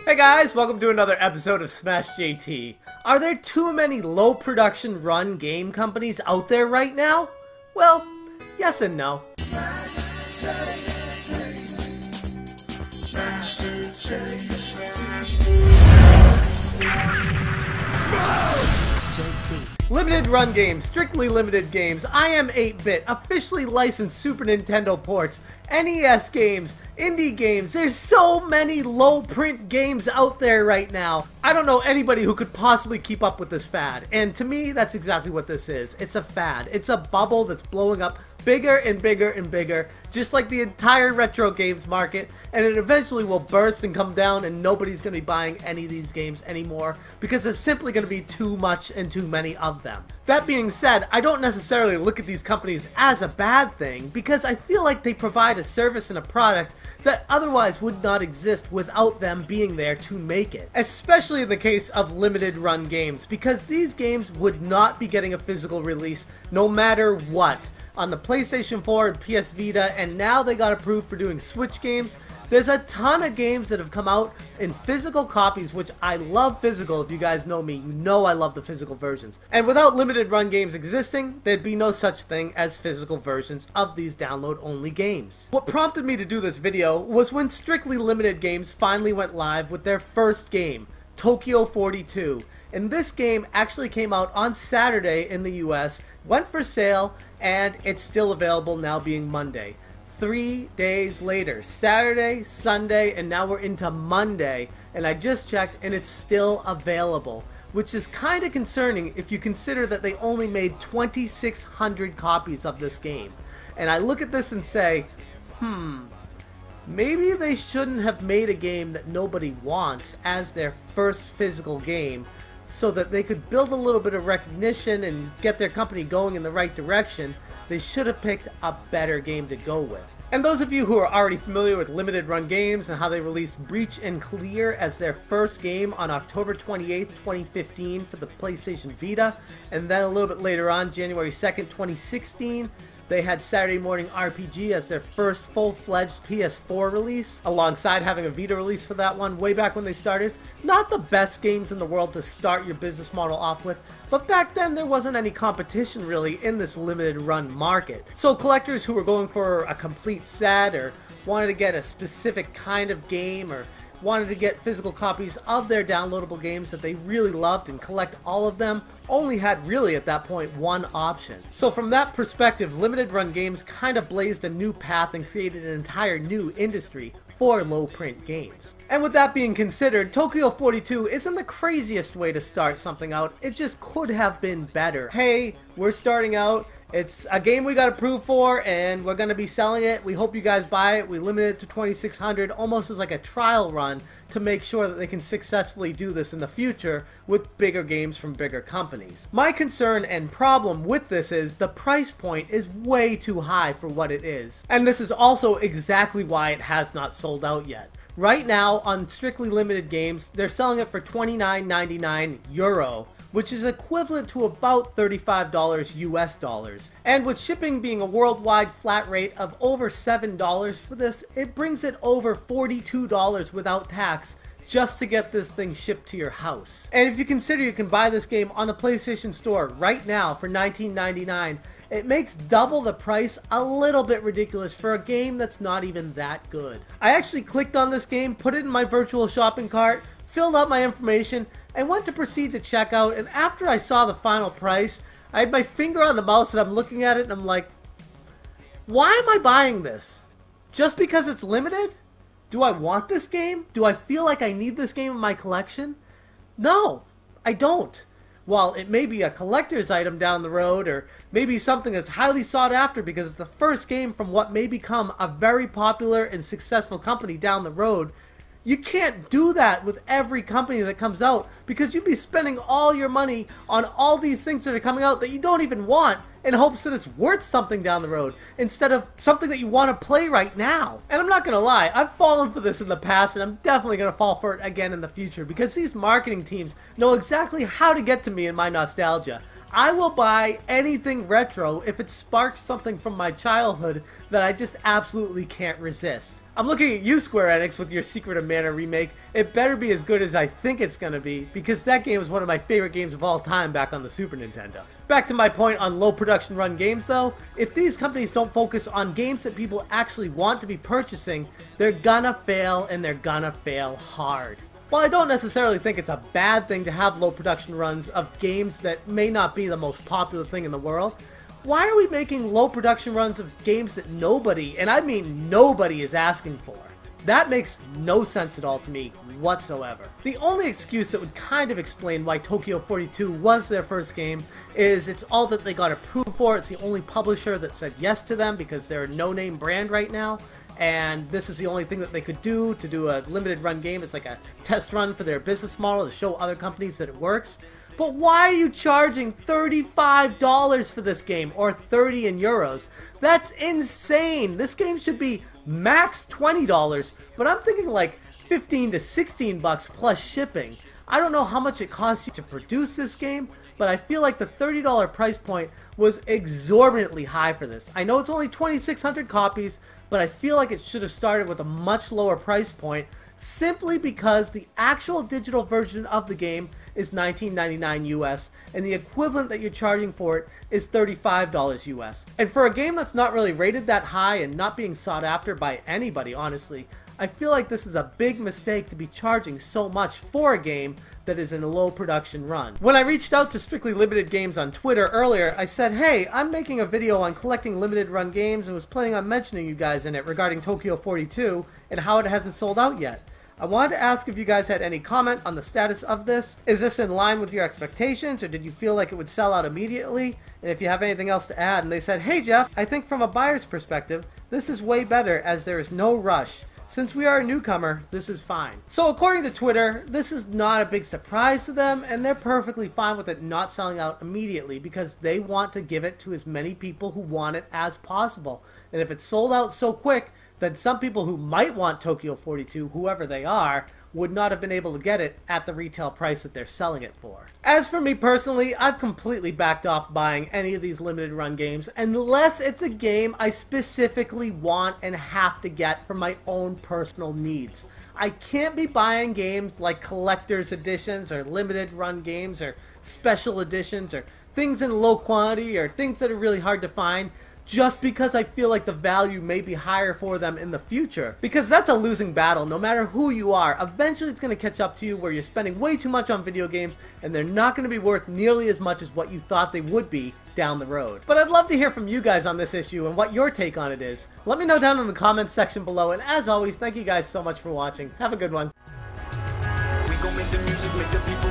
Hey guys, welcome to another episode of Smash JT. Are there too many low production run game companies out there right now? Well, yes and no. Limited run games, strictly limited games, I am 8-bit, officially licensed Super Nintendo ports, NES games, indie games. There's so many low print games out there right now. I don't know anybody who could possibly keep up with this fad. And to me, that's exactly what this is. It's a fad. It's a bubble that's blowing up bigger and bigger and bigger, just like the entire retro games market, and it eventually will burst and come down and nobody's going to be buying any of these games anymore because there's simply going to be too much and too many of them. That being said, I don't necessarily look at these companies as a bad thing because I feel like they provide a service and a product that otherwise would not exist without them being there to make it. Especially in the case of limited run games, because these games would not be getting a physical release no matter what. On the PlayStation 4 and PS Vita, and now they got approved for doing Switch games. There's a ton of games that have come out in physical copies, which I love physical. If you guys know me, you know I love the physical versions. And without limited run games existing, there'd be no such thing as physical versions of these download-only games. What prompted me to do this video was when strictly limited games finally went live with their first game, Tokyo 42. And this game actually came out on Saturday in the US, went for sale, and it's still available now being Monday. 3 days later, Saturday, Sunday, and now we're into Monday, and I just checked and it's still available, which is kind of concerning if you consider that they only made 2,600 copies of this game. And I look at this and say, maybe they shouldn't have made a game that nobody wants as their first physical game, so that they could build a little bit of recognition and get their company going in the right direction. They should have picked a better game to go with. And those of you who are already familiar with limited run games and how they released Breach and Clear as their first game on October 28th, 2015 for the PlayStation Vita, and then a little bit later on, January 2nd, 2016, they had Saturday Morning RPG as their first full-fledged PS4 release, alongside having a Vita release for that one way back when they started. Not the best games in the world to start your business model off with, but back then there wasn't any competition really in this limited run market. So collectors who were going for a complete set or wanted to get a specific kind of game or wanted to get physical copies of their downloadable games that they really loved and collect all of them, only had really at that point one option. So from that perspective, limited run games kind of blazed a new path and created an entire new industry for low print games. And with that being considered, Tokyo 42 isn't the craziest way to start something out, it just could have been better. Hey, we're starting out, it's a game we got approved for and we're going to be selling it. We hope you guys buy it. We limit it to 2,600 almost as like a trial run to make sure that they can successfully do this in the future with bigger games from bigger companies. My concern and problem with this is the price point is way too high for what it is. And this is also exactly why it has not sold out yet. Right now on strictly limited games, they're selling it for €29.99, which is equivalent to about $35 US dollars. And with shipping being a worldwide flat rate of over $7 for this, it brings it over $42 without tax just to get this thing shipped to your house. And if you consider you can buy this game on the PlayStation Store right now for $19.99, it makes double the price a little bit ridiculous for a game that's not even that good. I actually clicked on this game, put it in my virtual shopping cart, filled out my information, and went to proceed to check out, and after I saw the final price, I had my finger on the mouse and I'm looking at it and I'm like, why am I buying this? Just because it's limited? Do I want this game? Do I feel like I need this game in my collection? No, I don't. While it may be a collector's item down the road, or maybe something that's highly sought after because it's the first game from what may become a very popular and successful company down the road, you can't do that with every company that comes out because you'd be spending all your money on all these things that are coming out that you don't even want in hopes that it's worth something down the road instead of something that you want to play right now. And I'm not going to lie, I've fallen for this in the past and I'm definitely going to fall for it again in the future because these marketing teams know exactly how to get to me in my nostalgia. I will buy anything retro if it sparks something from my childhood that I just absolutely can't resist. I'm looking at you, Square Enix, with your Secret of Mana remake. It better be as good as I think it's gonna be, because that game was one of my favorite games of all time back on the Super Nintendo. Back to my point on low production run games though, if these companies don't focus on games that people actually want to be purchasing, they're gonna fail, and they're gonna fail hard. While I don't necessarily think it's a bad thing to have low production runs of games that may not be the most popular thing in the world, why are we making low production runs of games that nobody, and I mean nobody, is asking for? That makes no sense at all to me whatsoever. The only excuse that would kind of explain why Tokyo 42 was their first game is it's all that they got approved for. It's the only publisher that said yes to them because they're a no-name brand right now. And this is the only thing that they could do to do a limited run game. It's like a test run for their business model to show other companies that it works. But why are you charging $35 for this game, or 30 in euros? That's insane. This game should be max $20, but I'm thinking like 15 to 16 bucks plus shipping. I don't know how much it costs you to produce this game, but I feel like the $30 price point was exorbitantly high for this. I know it's only 2,600 copies, but I feel like it should have started with a much lower price point, simply because the actual digital version of the game is $19.99 US, and the equivalent that you're charging for it is $35 US. And for a game that's not really rated that high and not being sought after by anybody, honestly, I feel like this is a big mistake to be charging so much for a game that is in a low production run. When I reached out to Strictly Limited Games on Twitter earlier, I said, hey, I'm making a video on collecting limited run games and was planning on mentioning you guys in it regarding Tokyo 42 and how it hasn't sold out yet. I wanted to ask if you guys had any comment on the status of this. Is this in line with your expectations, or did you feel like it would sell out immediately? And if you have anything else to add. And they said, hey Jeff, I think from a buyer's perspective, this is way better as there is no rush. Since we are a newcomer, this is fine. So according to Twitter, this is not a big surprise to them, and they're perfectly fine with it not selling out immediately because they want to give it to as many people who want it as possible. And if it's sold out so quick, then some people who might want Tokyo 42, whoever they are, would not have been able to get it at the retail price that they're selling it for. As for me personally, I've completely backed off buying any of these limited run games unless it's a game I specifically want and have to get for my own personal needs. I can't be buying games like collector's editions or limited run games or special editions or things in low quantity or things that are really hard to find just because I feel like the value may be higher for them in the future. Because that's a losing battle no matter who you are. Eventually it's going to catch up to you where you're spending way too much on video games and they're not going to be worth nearly as much as what you thought they would be down the road. But I'd love to hear from you guys on this issue and what your take on it is. Let me know down in the comments section below, and as always, thank you guys so much for watching. Have a good one. We gon' make the music, make the people